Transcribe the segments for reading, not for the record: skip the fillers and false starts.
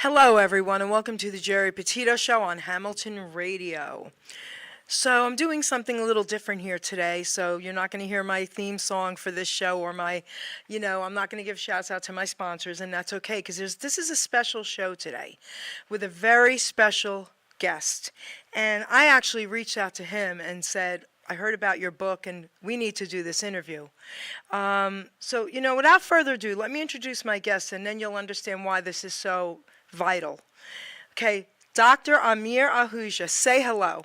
Hello, everyone, and welcome to the Geri Petito Show on Hamilton Radio. So I'm doing something a little different here today, so you're not going to hear my theme song for this show or I'm not going to give shouts out to my sponsors, and that's okay, because this is a special show today with a very special guest. And I actually reached out to him and said, I heard about your book, and we need to do this interview. Without further ado, let me introduce my guest, and then you'll understand why this is so vital. Okay, Dr. Amir Ahuja, say hello.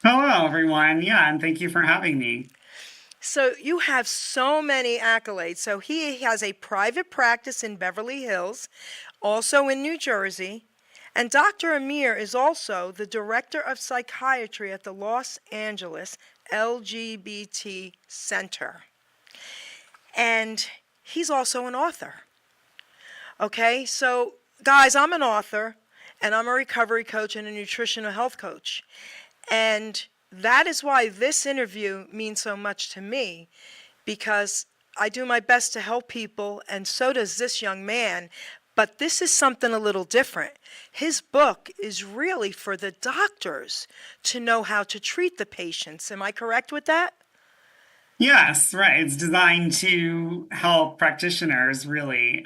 Hello, everyone. Yeah, and thank you for having me. So you have so many accolades. So he has a private practice in Beverly Hills, also in New Jersey. And Dr. Amir is also the director of psychiatry at the Los Angeles LGBT Center. And he's also an author. Okay, so guys, I'm an author, and I'm a recovery coach and a nutritional health coach. And that is why this interview means so much to me, because I do my best to help people, and so does this young man. But this is something a little different. His book is really for the doctors to know how to treat the patients. Am I correct with that? Yes, right. It's designed to help practitioners really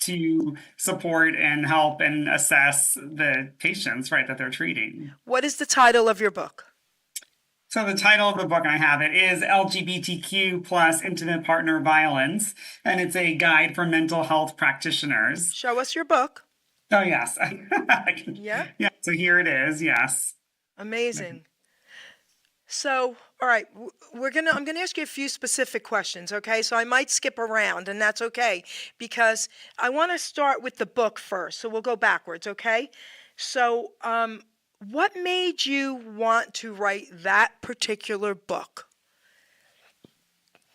to support and help and assess the patients, right, that they're treating. What is the title of your book? So the title of the book, and I have it, is LGBTQ plus intimate partner violence, and it's a guide for mental health practitioners. Show us your book. Oh, yes. Yeah? Yeah, so here it is, yes. Amazing. So, all right, I'm gonna ask you a few specific questions, okay? So I might skip around, and that's okay, because I want to start with the book first. So we'll go backwards, okay? So, what made you want to write that particular book?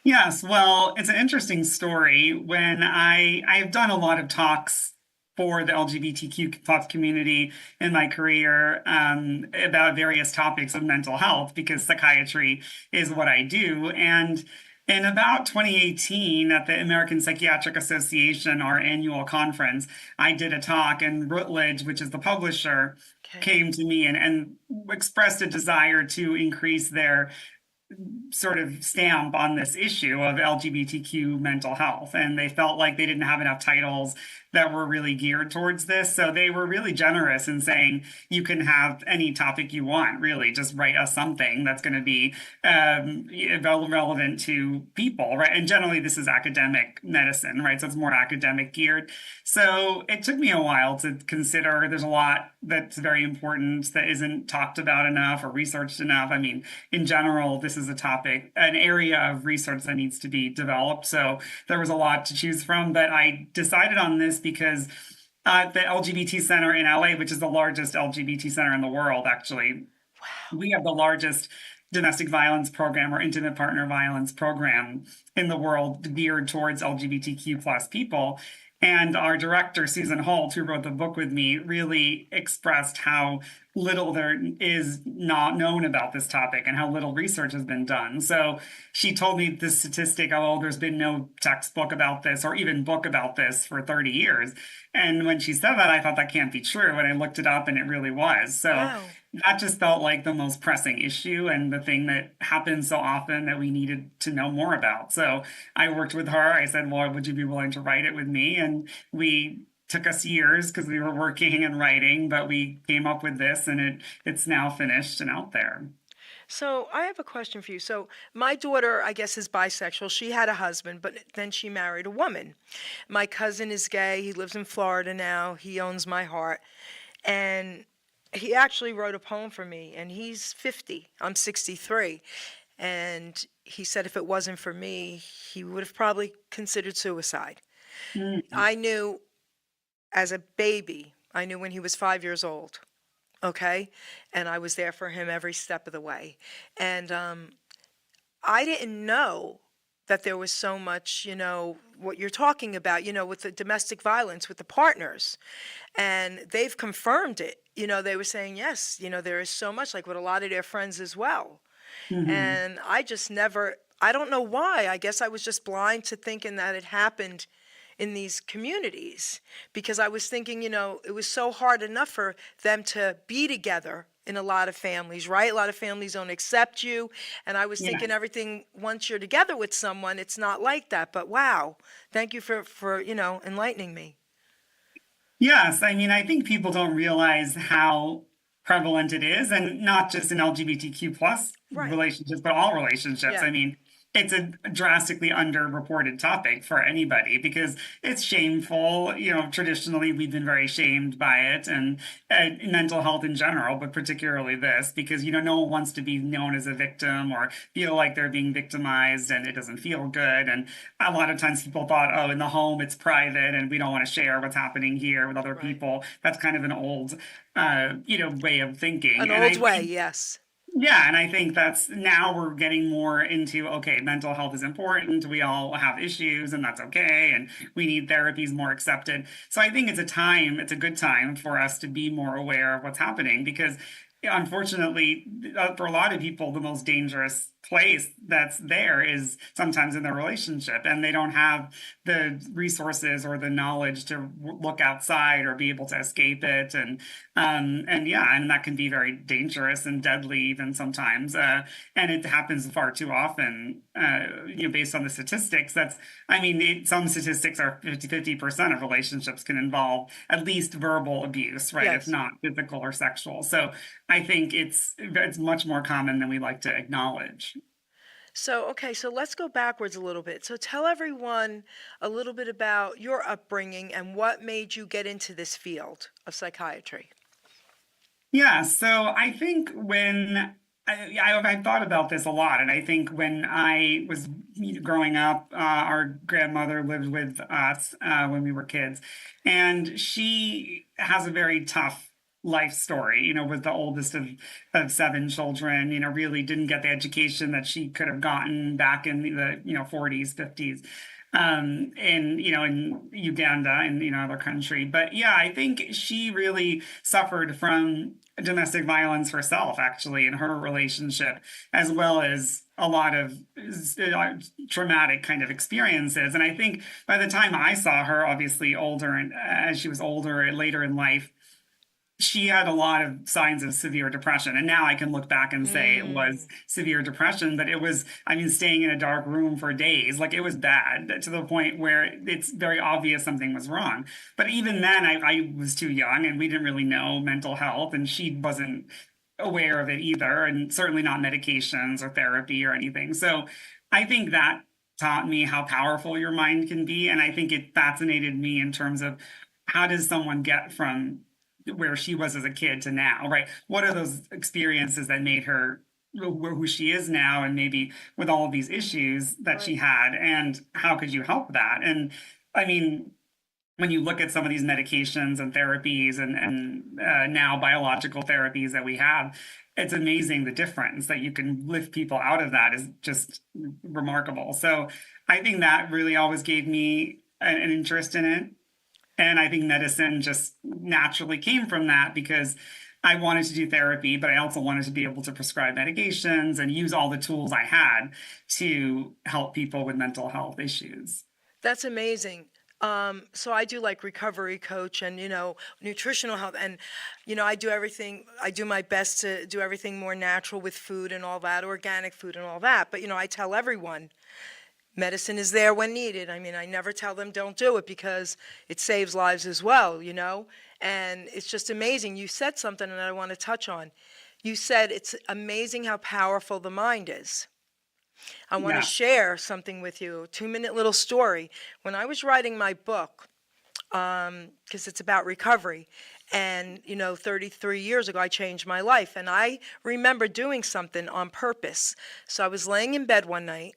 Yes, well, it's an interesting story. When I've done a lot of talks for the LGBTQ plus community in my career about various topics of mental health, because psychiatry is what I do. And in about 2018, at the American Psychiatric Association, our annual conference, I did a talk, and Routledge, which is the publisher, came to me and expressed a desire to increase their sort of stamp on this issue of LGBTQ mental health. And they felt like they didn't have enough titles that were really geared towards this. So they were really generous in saying, you can have any topic you want, really. Just write us something that's going to be relevant to people, right? And generally, this is academic medicine, right? So it's more academic geared. So it took me a while to consider. There's a lot that's very important that isn't talked about enough or researched enough. I mean, in general, this is a topic, an area of research that needs to be developed. So there was a lot to choose from, but I decided on this because the LGBT Center in LA, which is the largest LGBT center in the world, actually, we have the largest domestic violence program or intimate partner violence program in the world geared towards LGBTQ plus people. And our director, Susan Holt, who wrote the book with me, really expressed how little there is not known about this topic and how little research has been done. So she told me this statistic, oh, there's been no textbook about this or even book about this for 30 years. And when she said that, I thought that can't be true. And I looked it up and it really was. So Wow. That just felt like the most pressing issue and the thing that happens so often that we needed to know more about. So I worked with her. I said, well, would you be willing to write it with me? And we took us years because we were working and writing, but we came up with this, and it's now finished and out there. So I have a question for you. So my daughter, I guess, is bisexual. She had a husband, but then she married a woman. My cousin is gay. He lives in Florida now. He owns my heart. And he actually wrote a poem for me, and he's 50. I'm 63. And he said if it wasn't for me, he would have probably considered suicide. I knew as a baby, I knew when he was 5 years old, okay? And I was there for him every step of the way. And I didn't know that there was so much, what you're talking about, with the domestic violence with the partners. And they've confirmed it. They were saying, yes, there is so much, like with a lot of their friends as well. And I just never, I don't know why. I guess I was just blind to thinking that it happened in these communities, because I was thinking, it was so hard enough for them to be together in a lot of families, right? A lot of families don't accept you. And I was Yeah. thinking everything, once you're together with someone, it's not like that. But wow, thank you for enlightening me. Yes, I mean, I think people don't realize how prevalent it is, and not just in LGBTQ plus Right. relationships, but all relationships. Yeah. I mean, it's a drastically underreported topic for anybody because it's shameful. Traditionally we've been very shamed by it, and mental health in general, but particularly this, because no one wants to be known as a victim or feel like they're being victimized, and it doesn't feel good. And a lot of times people thought, oh, in the home it's private and we don't want to share what's happening here with other Right. people. That's kind of an old way of thinking. An And I old way, think yes. yeah, and I think that's now we're getting more into, okay, mental health is important. We all have issues, and that's okay. And we need therapies more accepted. So I think it's a good time for us to be more aware of what's happening, because unfortunately, for a lot of people, the most dangerous place that's there is sometimes in their relationship, and they don't have the resources or the knowledge to look outside or be able to escape it. And yeah, and that can be very dangerous and deadly even sometimes. And it happens far too often, based on the statistics. Some statistics are 50% of relationships can involve at least verbal abuse, right? If Yes. not physical or sexual. So I think it's much more common than we like to acknowledge. So, okay, so let's go backwards a little bit. So tell everyone a little bit about your upbringing and what made you get into this field of psychiatry. Yeah, so I think when I've thought about this a lot, and I think when I was growing up, our grandmother lived with us when we were kids, and she has a very tough life story. Was the oldest of seven children. Really didn't get the education that she could have gotten back in the 40s, 50s. In Uganda and other country. But yeah, I think she really suffered from domestic violence herself, actually, in her relationship, as well as a lot of traumatic kind of experiences. And I think by the time I saw her, obviously older, and as she was older and later in life, she had a lot of signs of severe depression. And now I can look back and say it was Mm, severe depression, but it was, staying in a dark room for days. Like, it was bad to the point where it's very obvious something was wrong. But even then, I was too young, and we didn't really know mental health, and she wasn't aware of it either, and certainly not medications or therapy or anything. So I think that taught me how powerful your mind can be. And I think it fascinated me in terms of, how does someone get from where she was as a kid to now, right? What are those experiences that made her who she is now, and maybe with all of these issues that she right. had, and how could you help that? And I mean, when you look at some of these medications and therapies, and now biological therapies that we have, it's amazing the difference that you can lift people out of that is just remarkable. So I think that really always gave me an interest in it. And I think medicine just naturally came from that, because I wanted to do therapy, but I also wanted to be able to prescribe medications and use all the tools I had to help people with mental health issues. That's amazing. So I do like recovery coach and, nutritional health. And, I do my best to do everything more natural with food and all that, organic food and all that. But, I tell everyone, medicine is there when needed. I never tell them don't do it, because it saves lives as well. And it's just amazing. You said something that I want to touch on. You said it's amazing how powerful the mind is. I want to Yeah. share something with you, a 2-minute little story. When I was writing my book, because it's about recovery, and 33 years ago I changed my life, and I remember doing something on purpose. So I was laying in bed one night,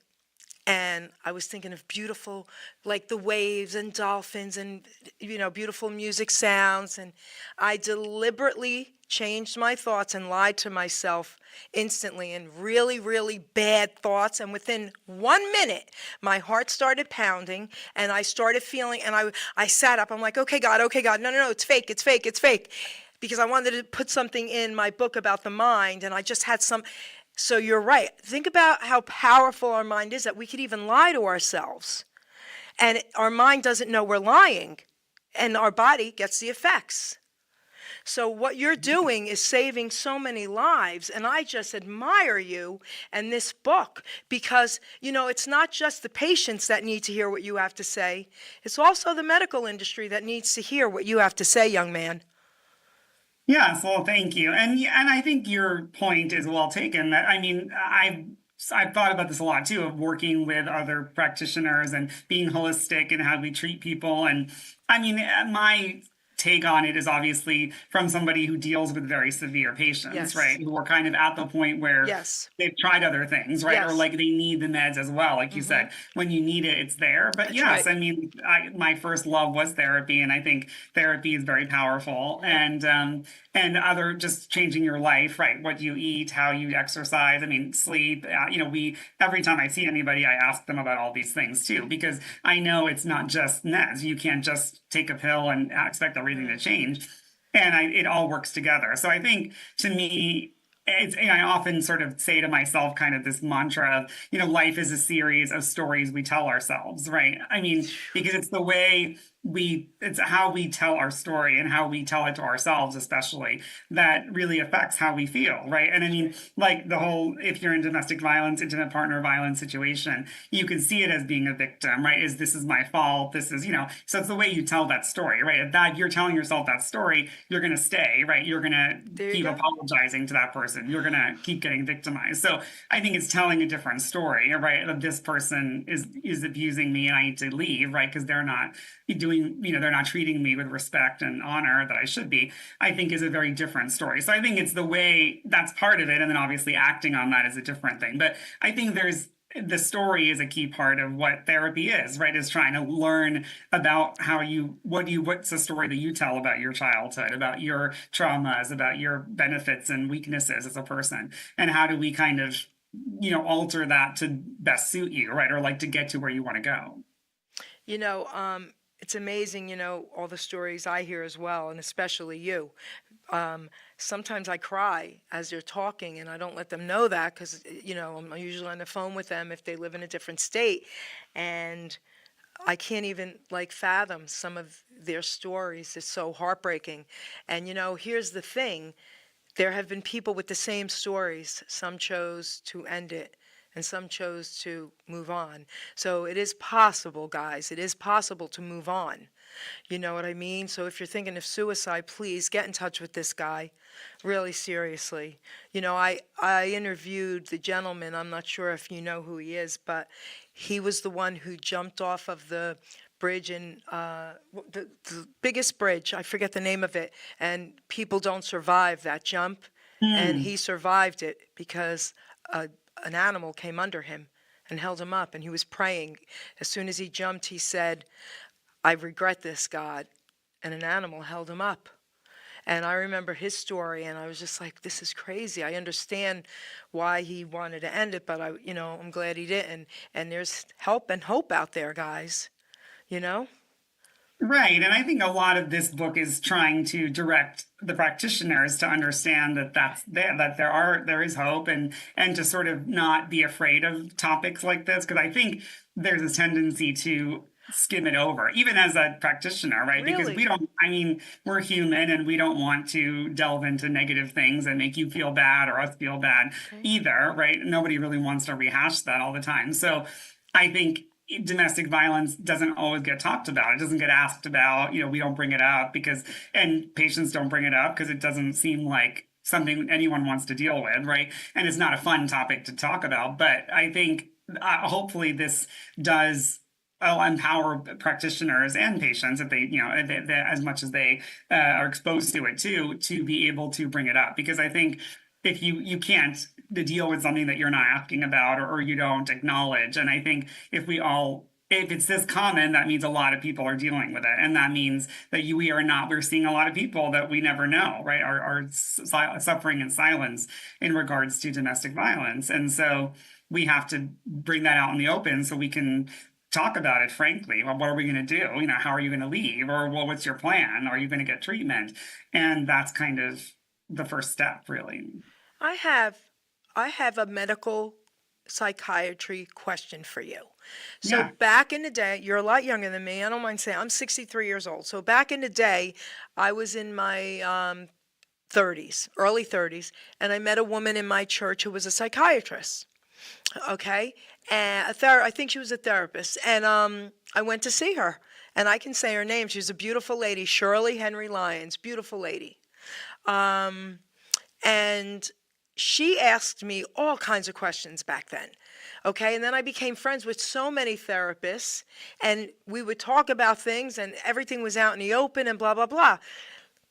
and I was thinking of beautiful, like the waves and dolphins and, beautiful music sounds. And I deliberately changed my thoughts and lied to myself instantly, and really, really bad thoughts. And within 1 minute, my heart started pounding, and I started feeling, and I sat up. I'm like, okay, God, no, no, no, it's fake, it's fake, it's fake. Because I wanted to put something in my book about the mind, and I just had some. So you're right. Think about how powerful our mind is, that we could even lie to ourselves. And our mind doesn't know we're lying, and our body gets the effects. So what you're doing is saving so many lives, and I just admire you and this book because, it's not just the patients that need to hear what you have to say. It's also the medical industry that needs to hear what you have to say, young man. Yes, well, thank you. And I think your point is well taken. That I mean, I've thought about this a lot too, of working with other practitioners and being holistic in how we treat people. And I mean, my take on it is obviously from somebody who deals with very severe patients, Yes. right? Who are kind of at the point where Yes. they've tried other things, right? Or Yes. like they need the meds as well. Like you said, when you need it, it's there. But That's yes, right. I mean, my first love was therapy, and I think therapy is very powerful. And other just changing your life, right? What you eat, how you exercise. I mean, sleep. We every time I see anybody, I ask them about all these things too, because I know it's not just meds. You can't just take a pill and expect everything to change, and it all works together. So I think to me, I often sort of say to myself kind of this mantra of, life is a series of stories we tell ourselves, right? I mean, because it's how we tell our story and how we tell it to ourselves, especially, that really affects how we feel, right? And I mean, like the whole, if you're in domestic violence, intimate partner violence situation, you can see it as being a victim, right? This is my fault. This is, so it's the way you tell that story, right? If you're telling yourself that story, you're going to stay, right? You're going to There you keep go. apologizing to that person. You're going to keep getting victimized. So I think it's telling a different story, right? Of this person is abusing me and I need to leave, right? Because they're not they're not treating me with respect and honor that I should be, I think is a very different story. So I think it's the way that's part of it. And then obviously acting on that is a different thing. But I think the story is a key part of what therapy is, right? Is trying to learn about what's the story that you tell about your childhood, about your traumas, about your benefits and weaknesses as a person. And how do we kind of, alter that to best suit you, right? Or like to get to where you want to go. It's amazing, all the stories I hear as well, and especially you. Sometimes I cry as they're talking, and I don't let them know that because, I'm usually on the phone with them if they live in a different state. And I can't even like fathom some of their stories. It's so heartbreaking. And, here's the thing. There have been people with the same stories. Some chose to end it, and some chose to move on. So it is possible, guys. It is possible to move on. You know what I mean? So if you're thinking of suicide, please get in touch with this guy. Really seriously. I interviewed the gentleman. I'm not sure if you know who he is, but he was the one who jumped off of the bridge in the biggest bridge. I forget the name of it. And people don't survive that jump. And he survived it because an animal came under him and held him up, and he was praying. As soon as he jumped, he said, I regret this, God. And an animal held him up. And I remember his story, and I was just like, this is crazy. I understand why he wanted to end it, but I'm glad he didn't. And there's help and hope out there, guys. You know? Right. And I think a lot of this book is trying to direct the practitioners to understand that there is hope, and to sort of not be afraid of topics like this. Because I think there's a tendency to skim it over, even as a practitioner, right? Because Really? we're human and we don't want to delve into negative things and make you feel bad or us feel bad Okay. either, right? Nobody really wants to rehash that all the time. So I think domestic violence doesn't always get talked about. It doesn't get asked about. We don't bring it up and patients don't bring it up because it doesn't seem like something anyone wants to deal with, right? And it's not a fun topic to talk about. But I think hopefully this does empower practitioners and patients, if they as much as they are exposed to it too, to be able to bring it up. Because I think if you can't deal with something that you're not asking about, or you don't acknowledge. And I think if it's this common, that means a lot of people are dealing with it. And that means that we're seeing a lot of people that we never know, right, are suffering in silence in regards to domestic violence. And so we have to bring that out in the open so we can talk about it frankly. Well, what are we going to do? How are you going to leave? Or, well, what's your plan? Are you going to get treatment? And that's kind of the first step, really. I have a medical psychiatry question for you. So Yeah. back in the day, you're a lot younger than me. I don't mind saying I'm 63 years old. So back in the day, I was in my 30s, early 30s, and I met a woman in my church who was a psychiatrist. Okay, and I think she was a therapist, and I went to see her, and I can say her name. She was a beautiful lady, Shirley Henry Lyons, beautiful lady. Um, and she asked me all kinds of questions back then. Okay, and then I became friends with so many therapists, and we would talk about things, and everything was out in the open, and blah, blah, blah.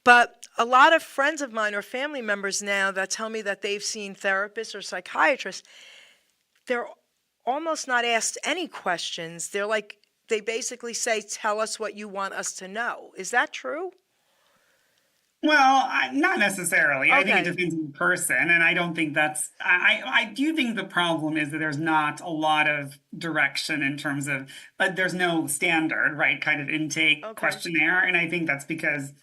But a lot of friends of mine or family members now that tell me that they've seen therapists or psychiatrists, they're almost not asked any questions. They're like, they basically say, tell us what you want us to know. Is that true? Well, not necessarily. I think it Okay. depends on the person, and I don't think that's. I do think the problem is that there's not a lot of direction in terms of, there's no standard, right, kind of intake Okay. questionnaire, and I think that's because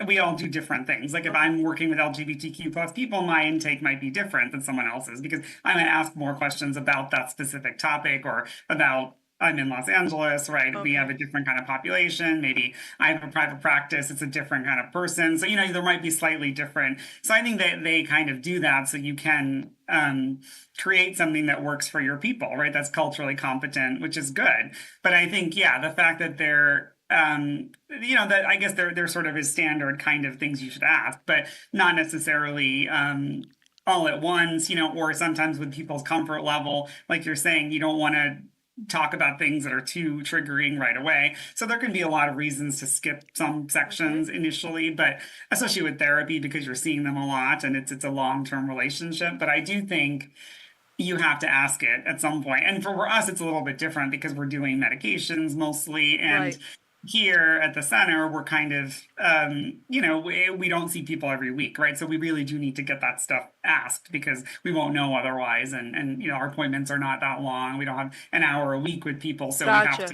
we all do different things. Like if Okay. I'm working with LGBTQ plus people, my intake might be different than someone else's because I might ask more questions about that specific topic or about. I'm in Los Angeles, right? We have Okay. a different kind of population. Maybe I have a private practice. It's a different kind of person. So, there might be slightly different. So I think that they kind of do that so you can create something that works for your people, right? That's culturally competent, which is good. But I think, yeah, the fact that they're that I guess there sort of is standard kind of things you should ask, but not necessarily all at once, or sometimes with people's comfort level, like you're saying, you don't want to talk about things that are too triggering right away. So there can be a lot of reasons to skip some sections initially, but especially with therapy because you're seeing them a lot and it's a long-term relationship. But I do think you have to ask it at some point. And for us, it's a little bit different because we're doing medications mostly. And Right. here at the center, we're kind of, we don't see people every week, right? So we really do need to get that stuff asked because we won't know otherwise. And our appointments are not that long. We don't have an hour a week with people. So we have to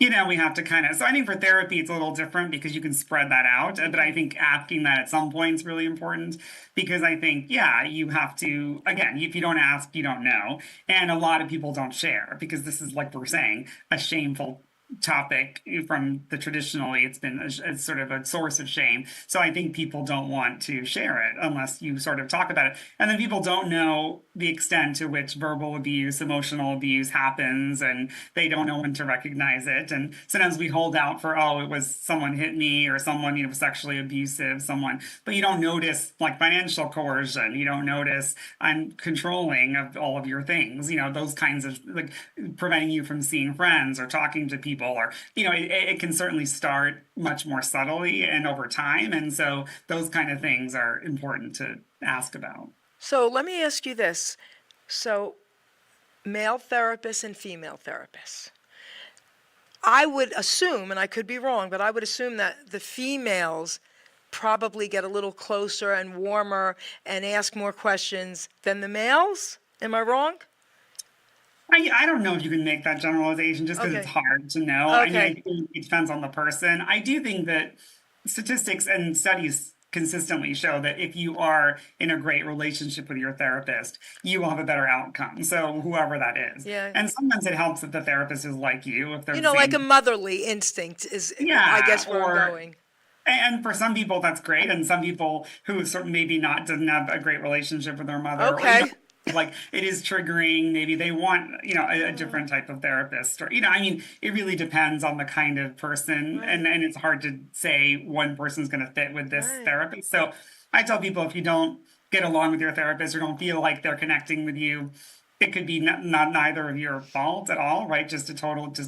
Gotcha. we have to kind of, so I think for therapy, it's a little different because you can spread that out. But I think asking that at some point is really important because I think, yeah, you have to, again, if you don't ask, you don't know. And a lot of people don't share because this is, like we're saying, a shameful topic from the traditionally it's been a sort of a source of shame. So I think people don't want to share it unless you sort of talk about it, and then people don't know the extent to which verbal abuse, emotional abuse happens, and they don't know when to recognize it. And sometimes we hold out for, oh, it was someone hit me or someone was sexually abusive, someone, but you don't notice like financial coercion, you don't notice I'm controlling of all of your things, those kinds of, like, preventing you from seeing friends or talking to people, or it can certainly start much more subtly and over time, and so those kind of things are important to ask about. So let me ask you this. So, male therapists and female therapists. I would assume, and I could be wrong, but I would assume that the females probably get a little closer and warmer and ask more questions than the males. Am I wrong? I don't know if you can make that generalization just because it's Okay. hard to know. I mean, I Okay. think it depends on the person. I do think that statistics and studies consistently show that if you are in a great relationship with your therapist, you will have a better outcome. So whoever that is. Yeah. And sometimes it helps that the therapist is like you, if they're You the know, like a same. motherly instinct is, I Yeah, guess, where I'm or going. and for some people that's great, and some people who sort of maybe not doesn't have a great relationship with their mother, or Okay. like it is triggering. Maybe they want a different type of therapist, or I mean, it really depends on the kind of person, Right. and it's hard to say one person's going to fit with this Right. therapist. So I tell people if you don't get along with your therapist or don't feel like they're connecting with you. It could be not neither of your fault at all, right? Just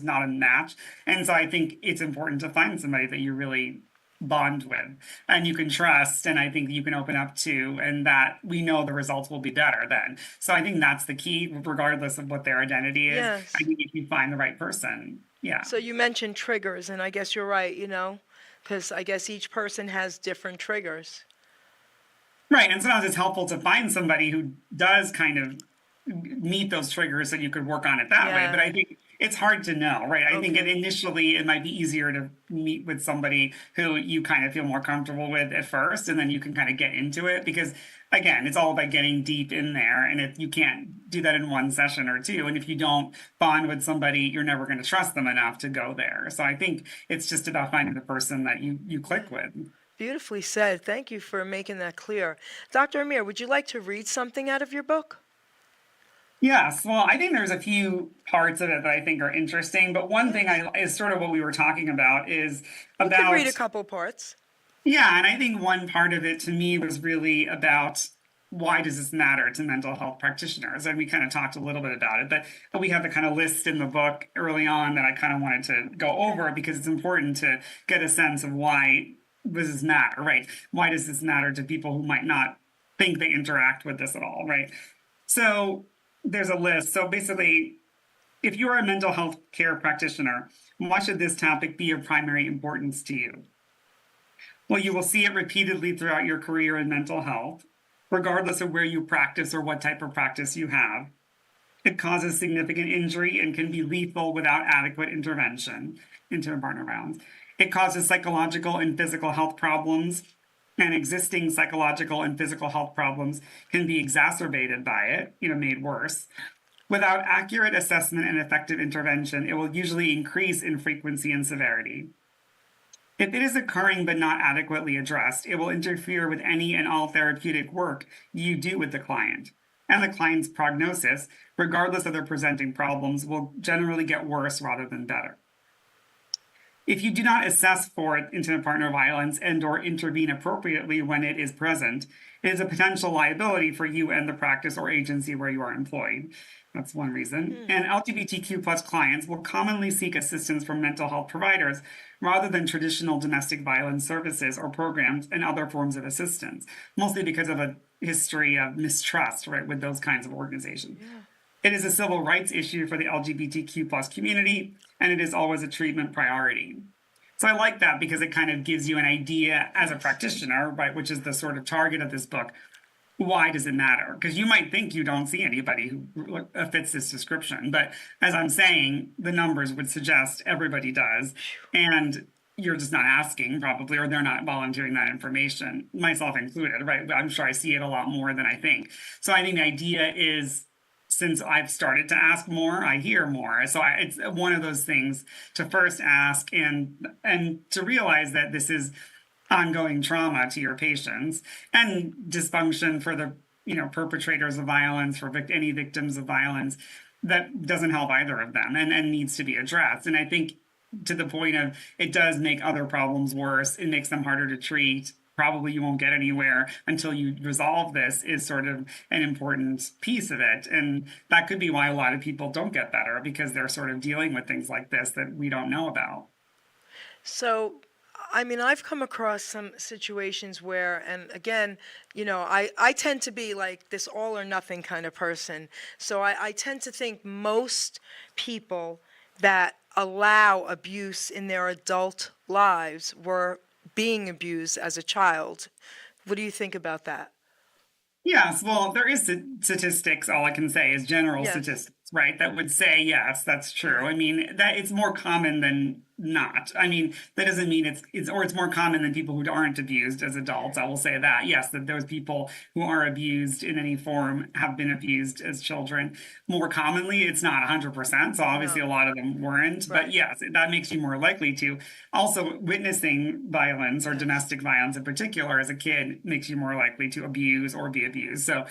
not a match. And so I think it's important to find somebody that you really bond with and you can trust, and I think you can open up to, and that we know the results will be better then. So I think that's the key, regardless of what their identity is. I Yes. think if you find the right person, yeah. So you mentioned triggers, and I guess you're right, because I guess each person has different triggers. Right. And sometimes it's helpful to find somebody who does kind of meet those triggers so you could work on it that way. Yeah. But I think it's hard to know, right? I think Okay. initially it might be easier to meet with somebody who you kind of feel more comfortable with at first, and then you can kind of get into it because, again, it's all about getting deep in there. And if you can't do that in one session or two, and if you don't bond with somebody, you're never going to trust them enough to go there. So I think it's just about finding the person that you Yeah. click with. Beautifully said. Thank you for making that clear. Dr. Amir, would you like to read something out of your book? Yes, well, I think there's a few parts of it that I think are interesting, but one thing Yes. is sort of what we were talking about is You could read a about, couple parts. yeah, and I think one part of it to me was really about why does this matter to mental health practitioners? And we kind of talked a little bit about it, but we have the kind of list in the book early on that I kind of wanted to go Okay. over because it's important to get a sense of why does this matter, right? Why does this matter to people who might not think they interact with this at all, right? So there's a list. So basically, if you are a mental health care practitioner, why should this topic be of primary importance to you? Well, you will see it repeatedly throughout your career in mental health, regardless of where you practice or what type of practice you have. It causes significant injury and can be lethal without adequate intervention into partner rounds. It causes psychological and physical health problems, and existing psychological and physical health problems can be exacerbated by it, made worse. Without accurate assessment and effective intervention, it will usually increase in frequency and severity. If it is occurring but not adequately addressed, it will interfere with any and all therapeutic work you do with the client. And the client's prognosis, regardless of their presenting problems, will generally get worse rather than better. If you do not assess for intimate partner violence and or intervene appropriately when it is present, it is a potential liability for you and the practice or agency where you are employed. That's one reason. And LGBTQ plus clients will commonly seek assistance from mental health providers rather than traditional domestic violence services or programs and other forms of assistance, mostly because of a history of mistrust, right, with those kinds of organizations. Yeah. It is a civil rights issue for the LGBTQ plus community, and it is always a treatment priority. So I like that because it kind of gives you an idea as a practitioner, right, which is the sort of target of this book. Why does it matter? Because you might think you don't see anybody who fits this description, but as I'm saying, the numbers would suggest everybody does, and you're just not asking probably, or they're not volunteering that information, myself included, right? I'm sure I see it a lot more than I think. So I think the idea is, since I've started to ask more, I hear more. So it's one of those things to first ask and to realize that this is ongoing trauma to your patients and dysfunction for the perpetrators of violence, for any victims of violence, that doesn't help either of them and needs to be addressed. And I think to the point of it does make other problems worse, it makes them harder to treat. Probably you won't get anywhere until you resolve this is sort of an important piece of it. And that could be why a lot of people don't get better, because they're sort of dealing with things like this that we don't know about. So, I mean, I've come across some situations where, and again, I tend to be like this all or nothing kind of person. So I tend to think most people that allow abuse in their adult lives were being abused as a child. What do you think about that? Yes, well, there is statistics. All I can say is general Yes. statistics, right? That would say yes, that's true. I mean, that it's more common than not. I mean, that doesn't mean it's more common than people who aren't abused as adults. I will say that yes, that those people who are abused in any form have been abused as children. More commonly, it's not 100%. So obviously, No. a lot of them weren't. But Right. yes, that makes you more likely to. Also, witnessing violence or Yes. domestic violence in particular as a kid makes you more likely to abuse or be abused. So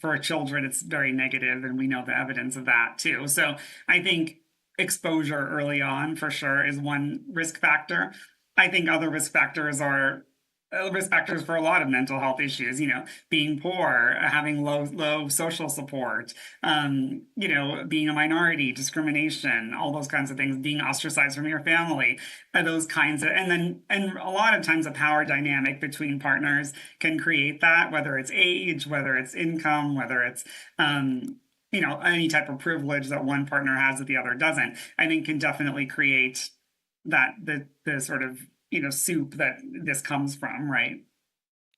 for children, it's very negative, and we know the evidence of that too. So I think exposure early on for sure is one risk factor. I think other risk factors for a lot of mental health issues, being poor, having low social support, being a minority, discrimination, all those kinds of things, being ostracized from your family, those kinds of, and a lot of times a power dynamic between partners can create that, whether it's age, whether it's income, whether it's any type of privilege that one partner has that the other doesn't, I think can definitely create that the sort of soup that this comes from, right?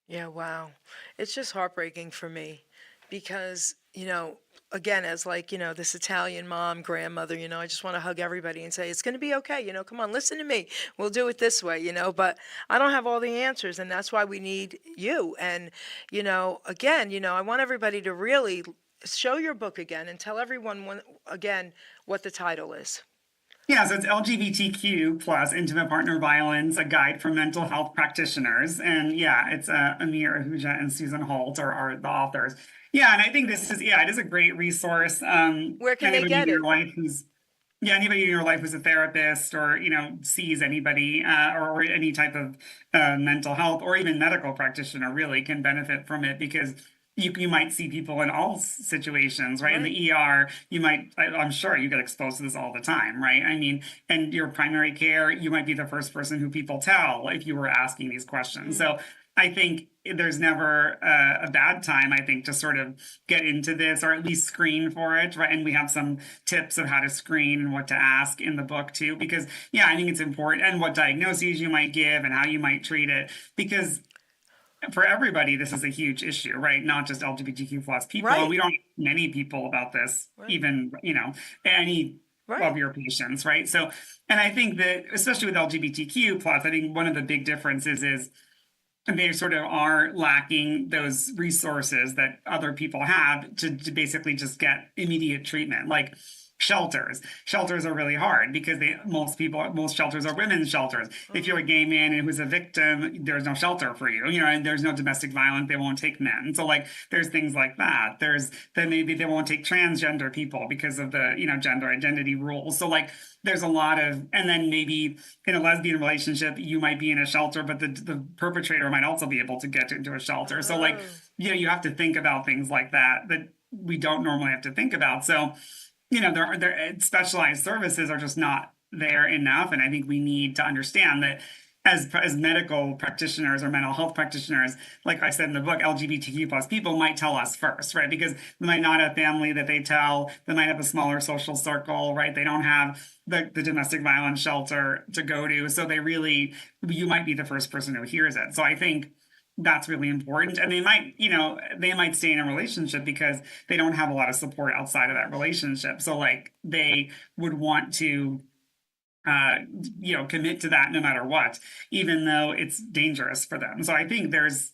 Yeah, wow. It's just heartbreaking for me because, again, as like, this Italian mom, grandmother, I just want to hug everybody and say, it's going to be okay. Come on, listen to me. We'll do it this way, but I don't have all the answers. And that's why we need you. And, again, I want everybody to really show your book again and tell everyone again what the title is. Yeah, so it's LGBTQ plus intimate partner violence, a guide for mental health practitioners. And yeah, it's Amir Ahuja and Susan Holt are the authors. Yeah, and I think it is a great resource. Where can they Anybody get in your it? life anybody in your life who's a therapist or, sees anybody or any type of mental health or even medical practitioner really can benefit from it because you might see people in all situations, right? In Right. the ER, I'm sure you get exposed to this all the time, right? I mean, and your primary care, you might be the first person who people tell if you were asking these questions. So I think there's never a bad time, I think, to sort of get into this or at least screen for it, right? And we have some tips of how to screen and what to ask in the book too, because yeah, I think it's important and what diagnoses you might give and how you might treat it, because for everybody, this is a huge issue, right? Not just LGBTQ plus people. And Right. we don't ask many people about this, Right. even, any Right. of your patients, right? So, and I think that especially with LGBTQ plus, I think one of the big differences is they sort of are lacking those resources that other people have to basically just get immediate treatment. Like shelters are really hard because most shelters are women's shelters. If you're a gay man and who's a victim, there's no shelter for you, and there's no domestic violence, they won't take men. So like there's things like that. Then maybe they won't take transgender people because of the gender identity rules. So like there's a lot of, and then maybe in a lesbian relationship you might be in a shelter, but the perpetrator might also be able to get into a shelter. So like you have to think about things like that we don't normally have to think about. So there specialized services are just not there enough, and I think we need to understand that as medical practitioners or mental health practitioners, like I said in the book, LGBTQ plus people might tell us first, right? Because they might not have family that they tell, they might have a smaller social circle, right? They don't have the domestic violence shelter to go to, so you might be the first person who hears it. So I think that's really important. And they might stay in a relationship because they don't have a lot of support outside of that relationship. So like they would want to commit to that no matter what, even though it's dangerous for them. So I think there's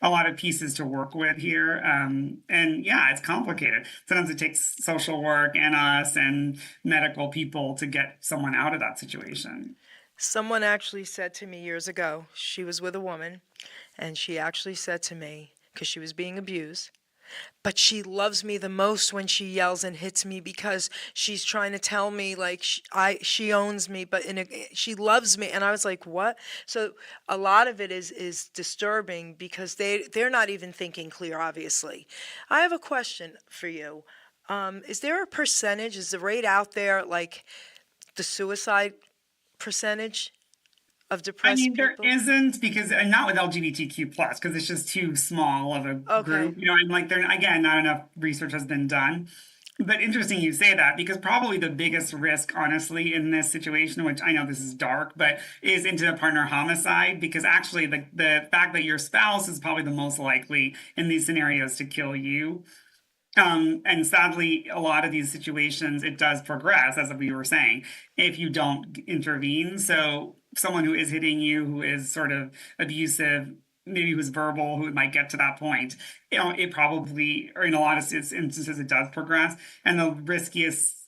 a lot of pieces to work with here. And yeah, it's complicated. Sometimes it takes social work and us and medical people to get someone out of that situation. Someone actually said to me years ago, she was with a woman, and she actually said to me, because she was being abused, but she loves me the most when she yells and hits me because she's trying to tell me like she owns me, but she loves me. And I was like, what? So a lot of it is disturbing because they're not even thinking clear, obviously. I have a question for you. Is there a percentage? Is the rate out there like the suicide percentage of I depressed mean, there people? isn't because, and not with LGBTQ plus, because it's just too small of a Okay. group, and like there, again, not enough research has been done. But interesting you say that because probably the biggest risk, honestly, in this situation, which I know this is dark, but is intimate partner homicide, because actually the fact that your spouse is probably the most likely in these scenarios to kill you. And sadly, a lot of these situations, it does progress, as we were saying, if you don't intervene. So someone who is hitting you, who is sort of abusive, maybe who's verbal, who might get to that point, it probably, or in a lot of instances, it does progress. And the riskiest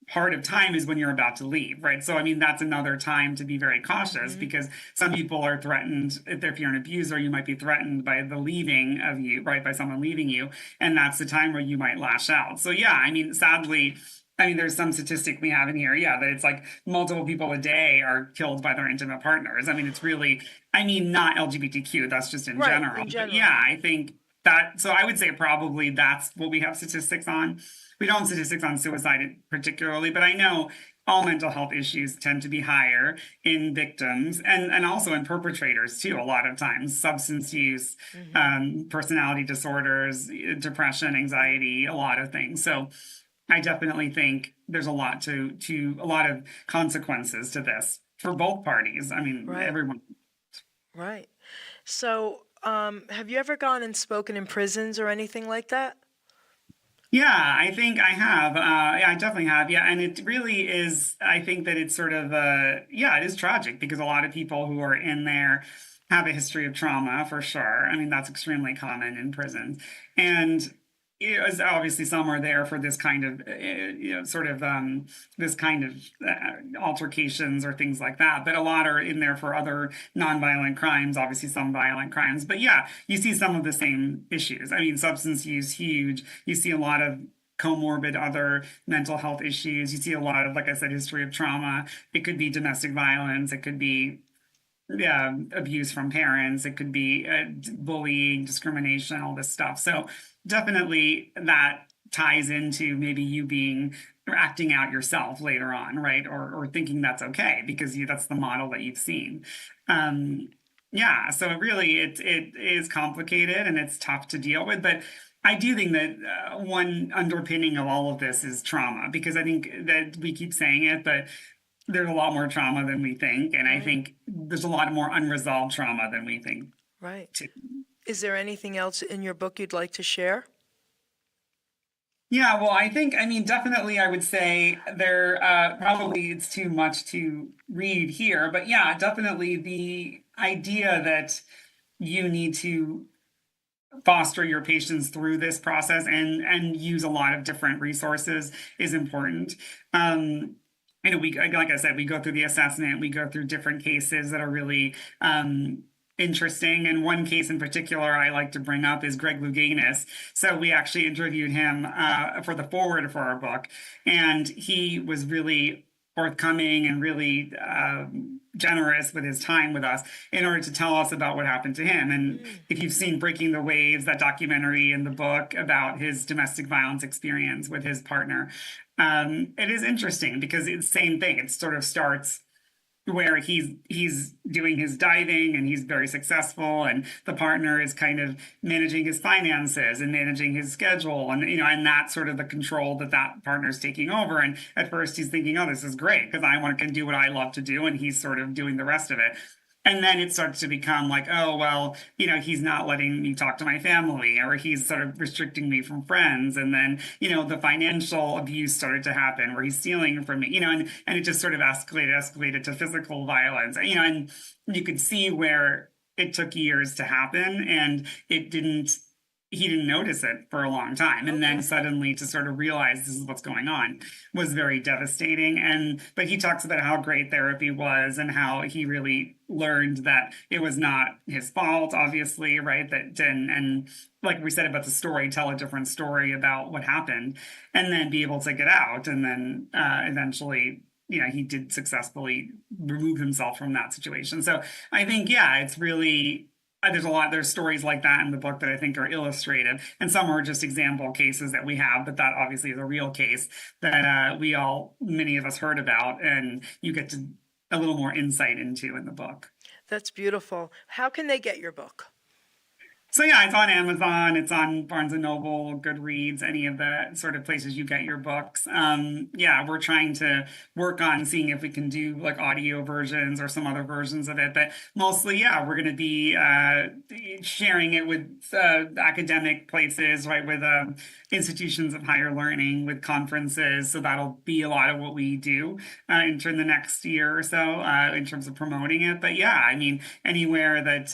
part of time is when you're about to leave, right? So, I mean, that's another time to be very cautious because some people are threatened. If you're an abuser, you might be threatened by the leaving of you, right? By someone leaving you. And that's the time where you might lash out. So, yeah, I mean, sadly, there's some statistic we have in here, yeah, that it's like multiple people a day are killed by their intimate partners. I mean, it's really, not LGBTQ, that's just in Right, general. in But general. yeah, I think that, so I would say probably that's what we have statistics on. We don't have statistics on suicide particularly, but I know all mental health issues tend to be higher in victims and also in perpetrators too, a lot of times. Substance use, personality disorders, depression, anxiety, a lot of things. So I definitely think there's a lot a lot of consequences to this for both parties. I mean, Right, everyone. right. So, have you ever gone and spoken in prisons or anything like that? Yeah, I think I have. Yeah, I definitely have. Yeah, and it really is. I think that it's sort of, yeah, it is tragic because a lot of people who are in there have a history of trauma for sure. I mean, that's extremely common in prisons, and obviously some are there for this kind of, sort of this kind of altercations or things like that. But a lot are in there for other nonviolent crimes. Obviously, some violent crimes. But yeah, you see some of the same issues. I mean, substance use huge. You see a lot of comorbid other mental health issues. You see a lot of, like I said, history of trauma. It could be domestic violence. It could be, yeah, abuse from parents. It could be bullying, discrimination, all this stuff. So definitely that ties into maybe you being or acting out yourself later on, right? Or thinking that's okay because that's the model that you've seen. Um, yeah, so it is complicated and it's tough to deal with, but I do think that one underpinning of all of this is trauma because I think that we keep saying it, but there's a lot more trauma than we think, and I Right. think there's a lot more unresolved trauma than we think Right. too. Is there anything else in your book you'd like to share? Yeah, well, I mean, definitely, I would say there probably it's too much to read here, but yeah, definitely the idea that you need to foster your patients through this process and use a lot of different resources is important. We, like I said, we go through the assessment, we go through different cases that are really interesting. And one case in particular I like to bring up is Greg Louganis. So we actually interviewed him for the foreword for our book, and he was really forthcoming and really generous with his time with us in order to tell us about what happened to him. And if you've seen Breaking the Waves, that documentary in the book about his domestic violence experience with his partner, it is interesting because it's the same thing. It sort of starts where he's doing his diving and he's very successful, and the partner is kind of managing his finances and managing his schedule, and and that's sort of the control that that partner's taking over. And at first he's thinking, oh, this is great because I want to do what I love to do, and he's sort of doing the rest of it. And then it starts to become like, oh, well, he's not letting me talk to my family, or he's sort of restricting me from friends. And then, the financial abuse started to happen where he's stealing from me, and it just sort of escalated to physical violence, and you could see where it took years to happen and he didn't notice it for a long time. And then Okay. suddenly to sort of realize this is what's going on was very devastating. But he talks about how great therapy was and how he really learned that it was not his fault, obviously, right? And like we said about the story, tell a different story about what happened and then be able to get out. And then eventually, he did successfully remove himself from that situation. So I think, yeah, it's really there's stories like that in the book that I think are illustrative, and some are just example cases that we have, but that obviously is a real case that many of us heard about, and you get to a little more insight into in the book. That's beautiful. How can they get your book? So yeah, it's on Amazon, it's on Barnes and Noble, Goodreads, any of the sort of places you get your books. Yeah, we're trying to work on seeing if we can do like audio versions or some other versions of it, but mostly, yeah, we're going to be sharing it with academic places, right, with institutions of higher learning, with conferences. So that'll be a lot of what we do in the next year or so in terms of promoting it. But yeah, I mean, anywhere that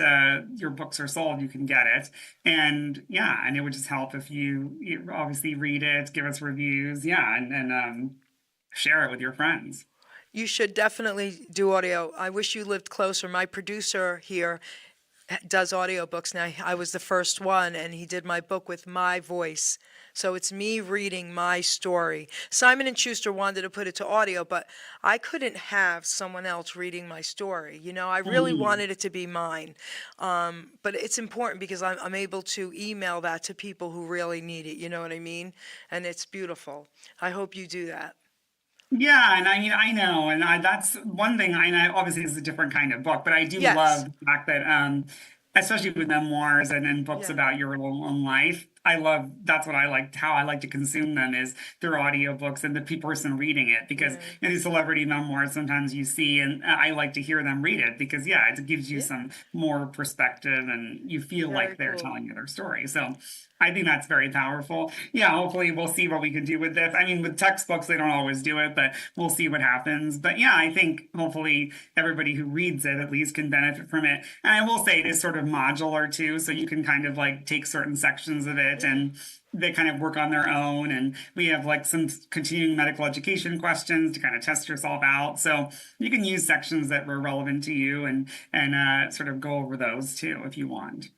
your books are sold, you can get it. And yeah, and it would just help if you obviously read it, give us reviews, yeah, and share it with your friends. You should definitely do audio. I wish you lived closer. My producer here does audiobooks now. I was the first one, and he did my book with my voice. So it's me reading my story. Simon and Schuster wanted to put it to audio, but I couldn't have someone else reading my story. I really Mhm. wanted it to be mine. But it's important because I'm able to email that to people who really need it. You know what I mean? And it's beautiful. I hope you do that. Yeah, and I know, and that's one thing. I obviously it's a different kind of book, but I do love Yes. the fact that, especially with memoirs and books Yeah. about your own life, I love, that's what I like, how I like to consume them is through audiobooks and the person reading it, because Yeah. these celebrity memoirs sometimes you see, and I like to hear them read it because, yeah, it gives you Yeah. some more perspective and you feel Very like they're cool. telling you their story. So I think that's very powerful. Yeah, hopefully we'll see what we can do with this. I mean, with textbooks, they don't always do it, but we'll see what happens. But yeah, I think hopefully everybody who reads it at least can benefit from it. And I will say it is sort of modular too, so you can kind of like take certain sections of it Yeah. and they kind of work on their own. And we have like some continuing medical education questions to kind of test yourself out. So you can use sections that were relevant to you and sort of go over those too if you want.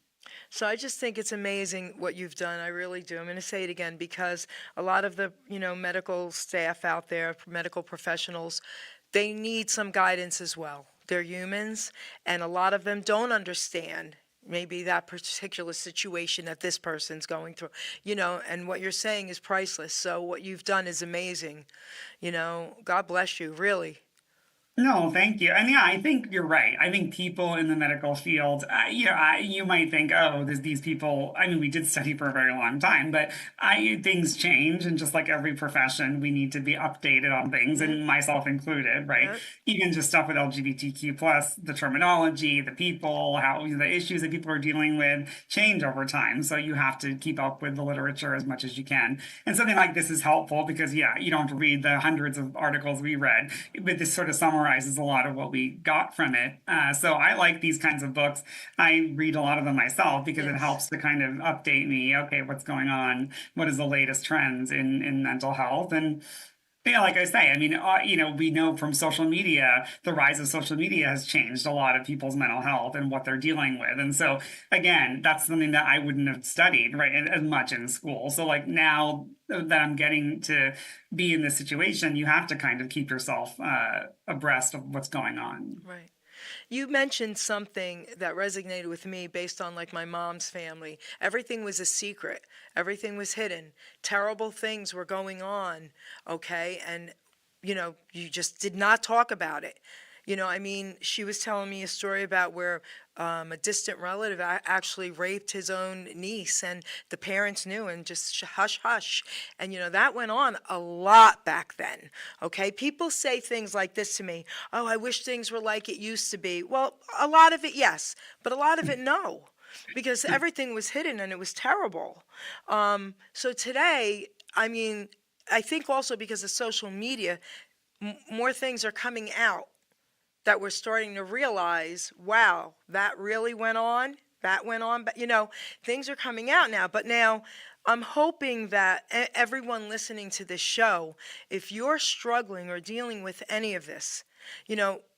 So I just think it's amazing what you've done. I really do. I'm going to say it again because a lot of the, medical staff out there, medical professionals, they need some guidance as well. They're humans, and a lot of them don't understand maybe that particular situation that this person's going through, and what you're saying is priceless. So what you've done is amazing. God bless you, really. No, thank you. And yeah, I think you're right. I think people in the medical field, you might think, oh, there's these people. I mean, we did study for a very long time, but things change, and just like every profession, we need to be updated on things, Yep, and myself included, right? yep. Even just stuff with LGBTQ plus, the terminology, the people, how the issues that people are dealing with change over time. So you have to keep up with the literature as much as you can. And something like this is helpful because, yeah, you don't have to read the hundreds of articles we read, but this sort of summarizes a lot of what we got from it. So I like these kinds of books. I read a lot of them myself because it Yes. helps to kind of update me. Okay, what's going on? What is the latest trends in mental health? And yeah, like I say, I mean, we know from social media, the rise of social media has changed a lot of people's mental health and what they're dealing with. And so, again, that's something that I wouldn't have studied, right, as much in school. So, like, now that I'm getting to be in this situation, you have to kind of keep yourself abreast of what's going on. Right. You mentioned something that resonated with me based on like my mom's family. Everything was a secret. Everything was hidden. Terrible things were going on, okay? And you just did not talk about it. I mean, she was telling me a story about where a distant relative actually raped his own niece, and the parents knew and just hush hush. And that went on a lot back then. Okay, people say things like this to me: "Oh, I wish things were like it used to be." Well, a lot of it, yes, but a lot of it, no, because everything was hidden and it was terrible. So today, I mean, I think also because of social media, more things are coming out that we're starting to realize, wow, that really went on. That went on. But, things are coming out now. But now I'm hoping that everyone listening to this show, if you're struggling or dealing with any of this,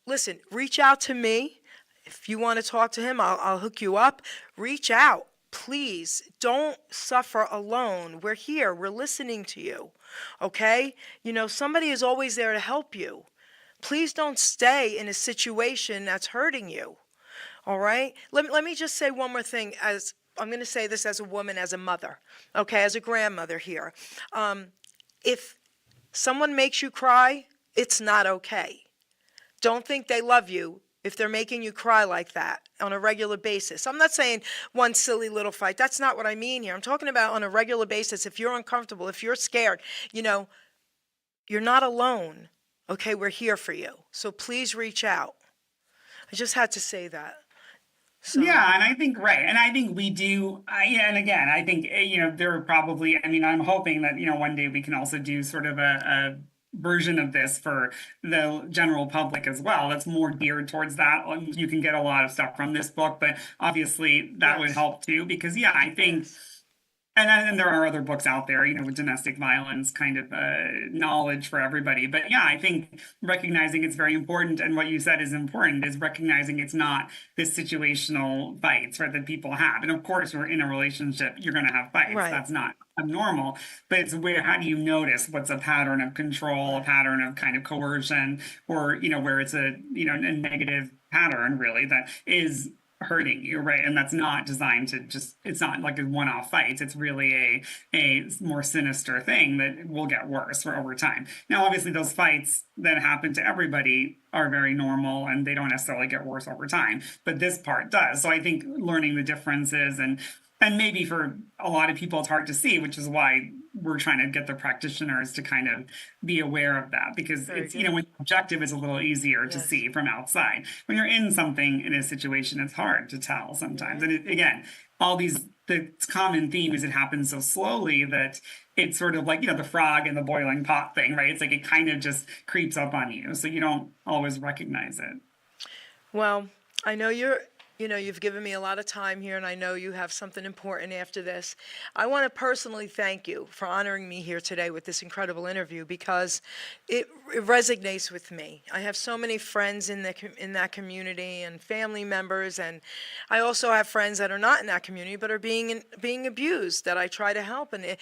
listen, reach out to me. If you want to talk to him, I'll hook you up. Reach out. Please don't suffer alone. We're here. We're listening to you. Okay? Somebody is always there to help you. Please don't stay in a situation that's hurting you. All right? Let me just say one more thing. As I'm going to say this as a woman, as a mother, okay, as a grandmother here. If someone makes you cry, it's not okay. Don't think they love you if they're making you cry like that on a regular basis. I'm not saying one silly little fight. That's not what I mean here. I'm talking about on a regular basis. If you're uncomfortable, if you're scared, you're not alone. Okay, we're here for you. So please reach out. I just had to say that. So, Yeah, and I think right, and I think we do. Yeah, and again, I think there are probably. I mean, I'm hoping that one day we can also do sort of a version of this for the general public as well. That's more geared towards that. You can get a lot of stuff from this book, but obviously that would yes, help too, because yeah, I think. yes, And there are other books out there, with domestic violence kind of knowledge for everybody. But yeah, I think recognizing it's very important. And what you said is important is recognizing it's not this situational fights, right, that people have. And of course, we're in a relationship, you're going to have fights. right, That's not abnormal. But it's where, how do you notice what's a pattern of control, a right, pattern of kind of coercion, or, where it's a negative pattern really that is hurting you, right? And that's not designed to just, it's not like a one-off fight. It's really a more sinister thing that will get worse for over time. Now, obviously those fights that happen to everybody are very normal and they don't necessarily get worse over time, but this part does. So I think learning the differences and And maybe for a lot of people, it's hard to see, which is why we're trying to get the practitioners to kind of be aware of that, because Very it's, good. when objective is a little easier to Yes. see from outside. When you're in something in a situation, it's hard to tell sometimes. And again, the common theme is it happens so slowly that it's sort of like, the frog in the boiling pot thing, right? It's like it kind of just creeps up on you. So you don't always recognize it. Well, I know you've given me a lot of time here, and I know you have something important after this. I want to personally thank you for honoring me here today with this incredible interview, because it resonates with me. I have so many friends in that community and family members, and I also have friends that are not in that community but are being abused that I try to help. And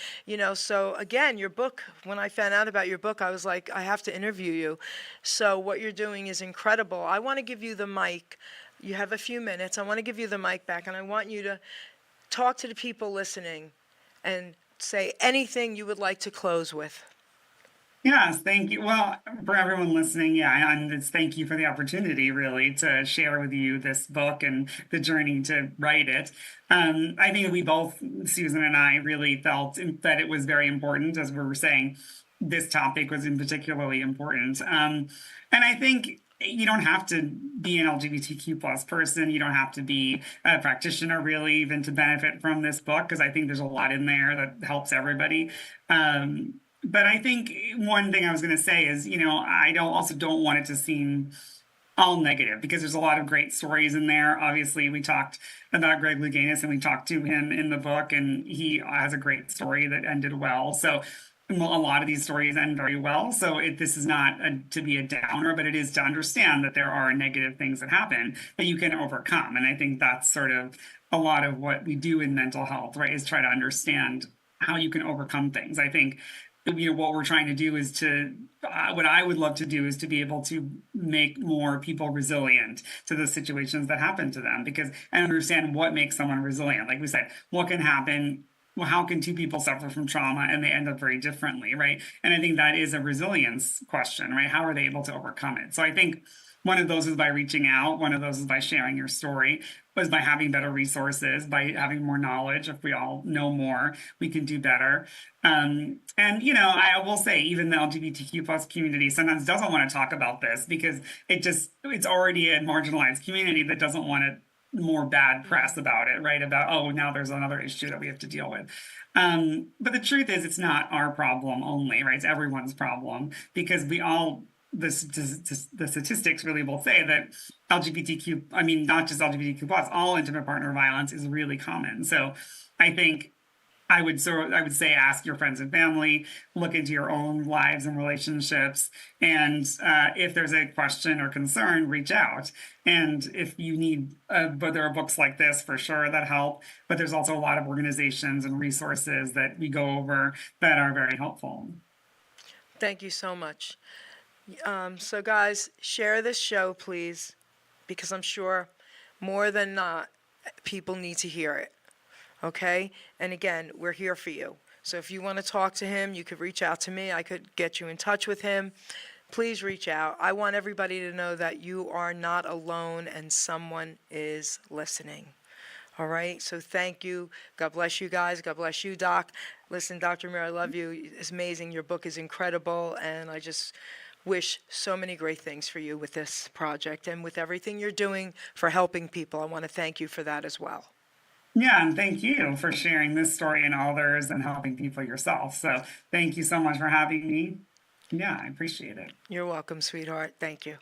so again, your book. When I found out about your book, I was like, I have to interview you. So what you're doing is incredible. I want to give you the mic. You have a few minutes. I want to give you the mic back, and I want you to talk to the people listening and say anything you would like to close with. Yes, thank you. Well, for everyone listening, yeah, and it's thank you for the opportunity, really, to share with you this book and the journey to write it. I think we both, Susan and I, really felt that it was very important, as we were saying. This topic was in particularly important, and I think you don't have to be an LGBTQ plus person. You don't have to be a practitioner, really, even to benefit from this book, because I think there's a lot in there that helps everybody. But I think one thing I was going to say is, I also don't want it to seem all negative, because there's a lot of great stories in there. Obviously, we talked about Greg Louganis, and we talked to him in the book, and he has a great story that ended well. So a lot of these stories end very well. So this is not to be a downer, but it is to understand that there are negative things that happen that you can overcome. And I think that's sort of a lot of what we do in mental health, right? Is try to understand how you can overcome things. I think what we're trying to do is what I would love to do is to be able to make more people resilient to the situations that happen to them, because I understand what makes someone resilient. Like we said, what can happen? Well, how can two people suffer from trauma and they end up very differently, right? And I think that is a resilience question, right? How are they able to overcome it? So I think one of those is by reaching out. One of those is by sharing your story, was by having better resources, by having more knowledge. If we all know more, we can do better. And I will say, even the LGBTQ plus community sometimes doesn't want to talk about this, because it's already a marginalized community that doesn't want to more bad press about it, right? About, oh, now there's another issue that we have to deal with. But the truth is, it's not our problem only, right? It's everyone's problem, because the statistics really will say that not just LGBTQ plus, all intimate partner violence is really common. So I think I would say ask your friends and family, look into your own lives and relationships, and if there's a question or concern, reach out. And if you need, but there are books like this for sure that help, but there's also a lot of organizations and resources that we go over that are very helpful. Thank you so much. So guys, share this show, please, because I'm sure more than not, people need to hear it. Okay? And again, we're here for you. So if you want to talk to him, you could reach out to me. I could get you in touch with him. Please reach out. I want everybody to know that you are not alone and someone is listening. All right? So thank you. God bless you guys. God bless you, Doc. Listen, Dr. Amir, I love you. It's amazing. Your book is incredible, and I just wish so many great things for you with this project and with everything you're doing for helping people. I want to thank you for that as well. Yeah, and thank you for sharing this story and others and helping people yourself. So thank you so much for having me. Yeah, I appreciate it. You're welcome, sweetheart. Thank you.